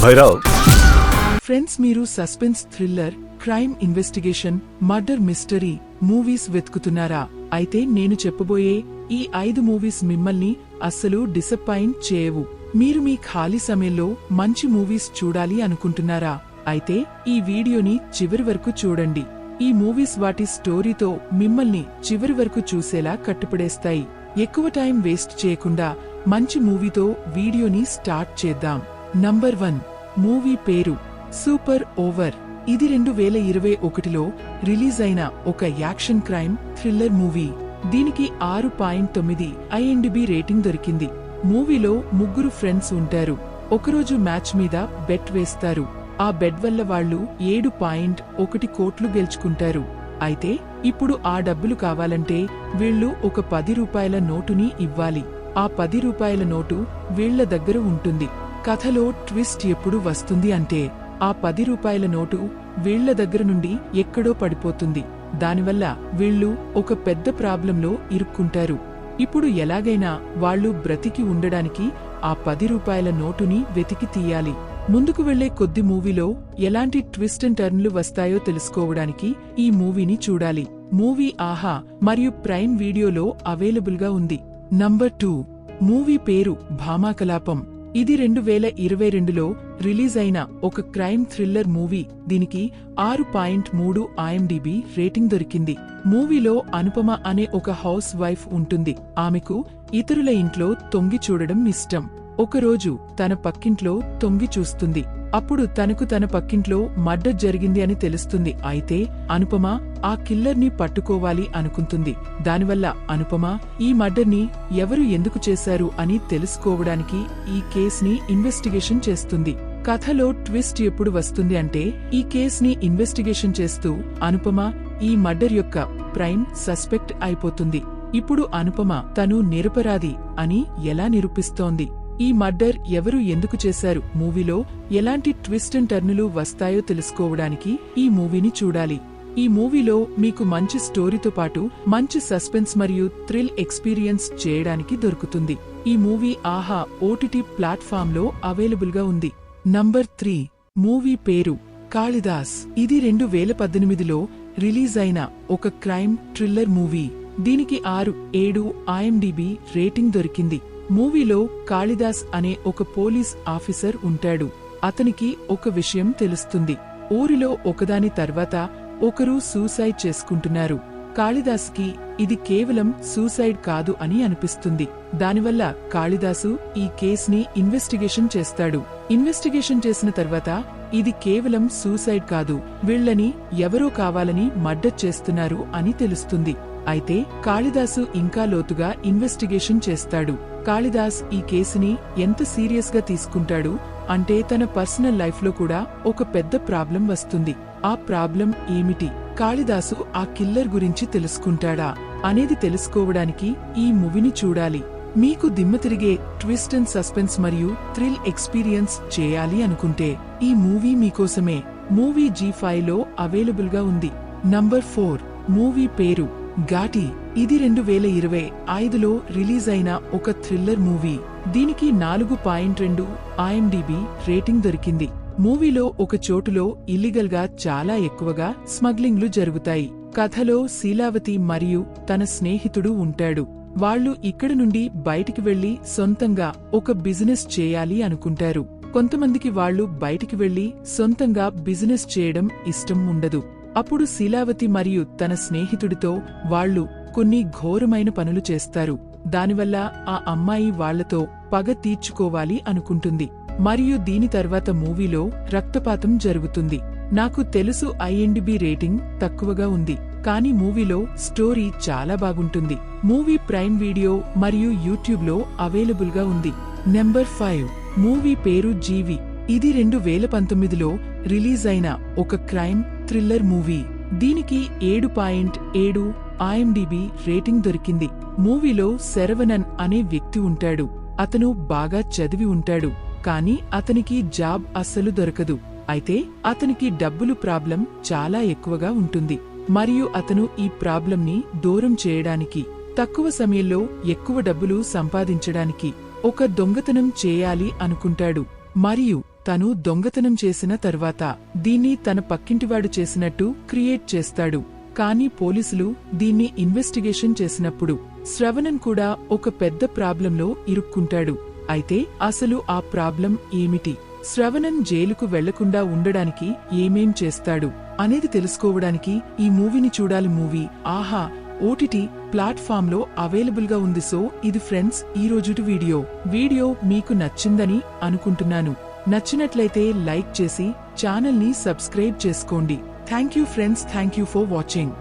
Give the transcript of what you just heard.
Bhairav. Friends, మీరు suspense, thriller, crime investigation, murder mystery movies వెతుకుతున్నారా? అయితే నేను చెప్పబోయే ఈ 5 మూవీస్ మిమ్మల్ని అస్సలు డిసప్పాయింట్ చేయవు. మీరు మీ ఖాళీ సమయంలో మంచి మూవీస్ చూడాలి అనుకుంటున్నారా? అయితే ఈ వీడియోని చివరి వరకు చూడండి. ఈ మూవీస్ వాటి స్టోరీతో మిమ్మల్ని చివరి వరకు చూసేలా కట్టుపడేస్తాయి. ఎక్కువ టైం వేస్ట్ చేయకుండా మంచి మూవీతో వీడియోని స్టార్ట్ చేద్దాం. నంబర్ 1 మూవీ పేరు సూపర్ ఓవర్. ఇది 2021లో రిలీజ్ అయిన ఒక యాక్షన్ క్రైమ్ థ్రిల్లర్ మూవీ. దీనికి 6.9 IMDb రేటింగ్ దొరికింది. మూవీలో ముగ్గురు ఫ్రెండ్స్ ఉంటారు. ఒకరోజు మ్యాచ్ మీద బెట్ వేస్తారు. ఆ బెట్ వల్ల వాళ్లు 7.1 కోట్లు గెలుచుకుంటారు. అయితే ఇప్పుడు ఆ డబ్బులు కావాలంటే వీళ్లు ఒక 10 రూపాయల నోటుని ఇవ్వాలి. ఆ 10 రూపాయల నోటు వీళ్ల దగ్గర ఉంటుంది. కథలో ట్విస్ట్ ఎప్పుడు వస్తుంది అంటే ఆ 10 రూపాయల నోటు వీళ్ల దగ్గర నుండి ఎక్కడో పడిపోతుంది. దానివల్ల వీళ్లు ఒక పెద్ద ప్రాబ్లంలో ఇరుక్కుంటారు. ఇప్పుడు ఎలాగైనా వాళ్లు బ్రతికి ఉండడానికి ఆ 10 రూపాయల నోటుని వెతికి తీయాలి. ముందుకు వెళ్లే కొద్ది మూవీలో ఎలాంటి ట్విస్ట్ అండ్ టర్న్లు వస్తాయో తెలుసుకోవడానికి ఈ మూవీని చూడాలి. మూవీ ఆహా మరియు ప్రైమ్ వీడియోలో అవైలబుల్ గా ఉంది. నంబర్ 2 మూవీ పేరు భామాకలాపం. ఇది 2022లో రిలీజ్ అయిన ఒక క్రైమ్ థ్రిల్లర్ మూవీ. దీనికి 6.3 IMDb రేటింగ్ దొరికింది. మూవీలో అనుపమ అనే ఒక హౌస్ వైఫ్ ఉంటుంది. ఆమెకు ఇతరుల ఇంట్లో తొంగి చూడడం ఇష్టం. ఒకరోజు తన పక్కింట్లో తొంగి చూస్తుంది. అప్పుడు తనకు తన పక్కింట్లో మర్డర్ జరిగింది అని తెలుస్తుంది. అయితే అనుపమ ఆ కిల్లర్ని పట్టుకోవాలి అనుకుంటుంది. దానివల్ల అనుపమ ఈ మర్డర్ని ఎవరు ఎందుకు చేశారు అని తెలుసుకోవడానికి ఈ కేస్ని ఇన్వెస్టిగేషన్ చేస్తుంది. కథలో ట్విస్ట్ ఎప్పుడు వస్తుంది అంటే ఈ కేస్ని ఇన్వెస్టిగేషన్ చేస్తూ అనుపమ ఈ మర్డర్ యొక్క ప్రైమ్ సస్పెక్ట్ అయిపోతుంది. ఇప్పుడు అనుపమ తను నిరపరాధి అని ఎలా నిరూపిస్తోంది? ఈ మర్డర్ ఎవరు ఎందుకు చేశారు? మూవీలో ఎలాంటి ట్విస్ట్ అండ్ టర్నులు వస్తాయో తెలుసుకోవడానికి ఈ మూవీని చూడాలి. ఈ మూవీలో మీకు మంచి స్టోరీతో పాటు మంచి సస్పెన్స్ మరియు థ్రిల్ ఎక్స్పీరియన్స్ చేయడానికి దొరుకుతుంది. ఈ మూవీ ఆహా OTT ప్లాట్ఫామ్ లో అవైలబుల్ గా ఉంది. నంబర్ 3 మూవీ పేరు కాళిదాస్. ఇది 2018లో రిలీజ్ అయిన ఒక క్రైమ్ థ్రిల్లర్ మూవీ. దీనికి 6.7 IMDb రేటింగ్ దొరికింది. మూవీలో కాళిదాస్ అనే ఒక పోలీస్ ఆఫీసర్ ఉంటాడు. అతనికి ఒక విషయం తెలుస్తుంది. ఊరిలో ఒకదాని తర్వాత ఒకరు సూసైడ్ చేసుకుంటున్నారు. కాళిదాస్కి ఇది కేవలం సూసైడ్ కాదు అని అనిపిస్తుంది. దానివల్ల కాళిదాసు ఈ కేస్ని ఇన్వెస్టిగేషన్ చేస్తాడు. ఇన్వెస్టిగేషన్ చేసిన తర్వాత ఇది కేవలం సూసైడ్ కాదు, వీళ్లని ఎవరో కావాలని మర్డర్ చేస్తున్నారు అని తెలుస్తుంది. అయితే కాళిదాసు ఇంకా లోతుగా ఇన్వెస్టిగేషన్ చేస్తాడు. కాళిదాస్ ఈ కేసుని ఎంత సీరియస్ గా తీసుకుంటాడు అంటే తన పర్సనల్ లైఫ్ లో కూడా ఒక పెద్ద ప్రాబ్లం వస్తుంది. ఆ ప్రాబ్లం ఏమిటి? కాళిదాసు ఆ కిల్లర్ గురించి తెలుసుకుంటాడా అనేది తెలుసుకోవడానికి ఈ మూవీని చూడాలి. మీకు దిమ్మ తిరిగే ట్విస్ట్ అండ్ సస్పెన్స్ మరియు థ్రిల్ ఎక్స్పీరియన్స్ చేయాలి అనుకుంటే ఈ మూవీ మీకోసమే. మూవీ G5లో అవైలబుల్ గా ఉంది. నంబర్ 4 మూవీ పేరు ఘాటి. ఇది 2025లో రిలీజ్ అయిన ఒక థ్రిల్లర్ మూవీ. దీనికి 4.2 IMDb రేటింగ్ దొరికింది. మూవీలో ఒక చోటులో ఇల్లీగల్ గా చాలా ఎక్కువగా స్మగ్లింగ్లు జరుగుతాయి. కథలో శీలావతి మరియు తన స్నేహితుడు ఉంటాడు. వాళ్లు ఇక్కడ నుండి బయటికి వెళ్లి సొంతంగా ఒక బిజినెస్ చేయాలి అనుకుంటారు. కొంతమందికి వాళ్లు బయటికి వెళ్లి సొంతంగా బిజినెస్ చేయడం ఇష్టం ఉండదు. అప్పుడు శీలావతి మరియు తన స్నేహితుడితో వాళ్లు కొన్ని ఘోరమైన పనులు చేస్తారు. దానివల్ల ఆ అమ్మాయి వాళ్లతో పగ తీర్చుకోవాలి అనుకుంటుంది. మరియు దీని తర్వాత మూవీలో రక్తపాతం జరుగుతుంది. నాకు తెలుసు IMDb రేటింగ్ తక్కువగా ఉంది, కానీ మూవీలో స్టోరీ చాలా బాగుంటుంది. మూవీ ప్రైమ్ వీడియో మరియు యూట్యూబ్లో అవైలబుల్ గా ఉంది. నంబర్ 5 మూవీ పేరు జీవి. ఇది 2019లో రిలీజ్ అయిన ఒక క్రైమ్ థ్రిల్లర్ మూవీ. దీనికి 7.7 IMDb రేటింగ్ దొరికింది. మూవీలో శరవణన్ అనే వ్యక్తి ఉంటాడు. అతను బాగా చదివి ఉంటాడు, కానీ అతనికి జాబ్ అస్సలు దొరకదు. అయితే అతనికి డబ్బులు ప్రాబ్లం చాలా ఎక్కువగా ఉంటుంది. మరియు అతను ఈ ప్రాబ్లంని దూరం చేయడానికి, తక్కువ సమయంలో ఎక్కువ డబ్బులు సంపాదించడానికి ఒక దొంగతనం చేయాలి అనుకుంటాడు. మరియు తను దొంగతనం చేసిన తర్వాత దీన్ని తన పక్కింటివాడు చేసినట్టు క్రియేట్ చేస్తాడు. కానీ పోలీసులు దీన్ని ఇన్వెస్టిగేషన్ చేసినప్పుడు శ్రవణన్ కూడా ఒక పెద్ద ప్రాబ్లంలో ఇరుక్కుంటాడు. అయితే అసలు ఆ ప్రాబ్లం ఏమిటి, శ్రవణన్ జైలుకు వెళ్లకుండా ఉండడానికి ఏమేం చేస్తాడు అనేది తెలుసుకోవడానికి ఈ మూవీని చూడాలి. మూవీ ఆహా ఓటీటీ ప్లాట్ఫామ్ లో అవైలబుల్ గా ఉంది. సో ఇది ఫ్రెండ్స్ ఈ రోజుటి వీడియో మీకు నచ్చిందని అనుకుంటున్నాను. నచ్చినట్లయితే లైక్ చేసి ఛానల్ ని సబ్స్క్రైబ్ చేసుకోండి. Thank you friends, thank you for watching.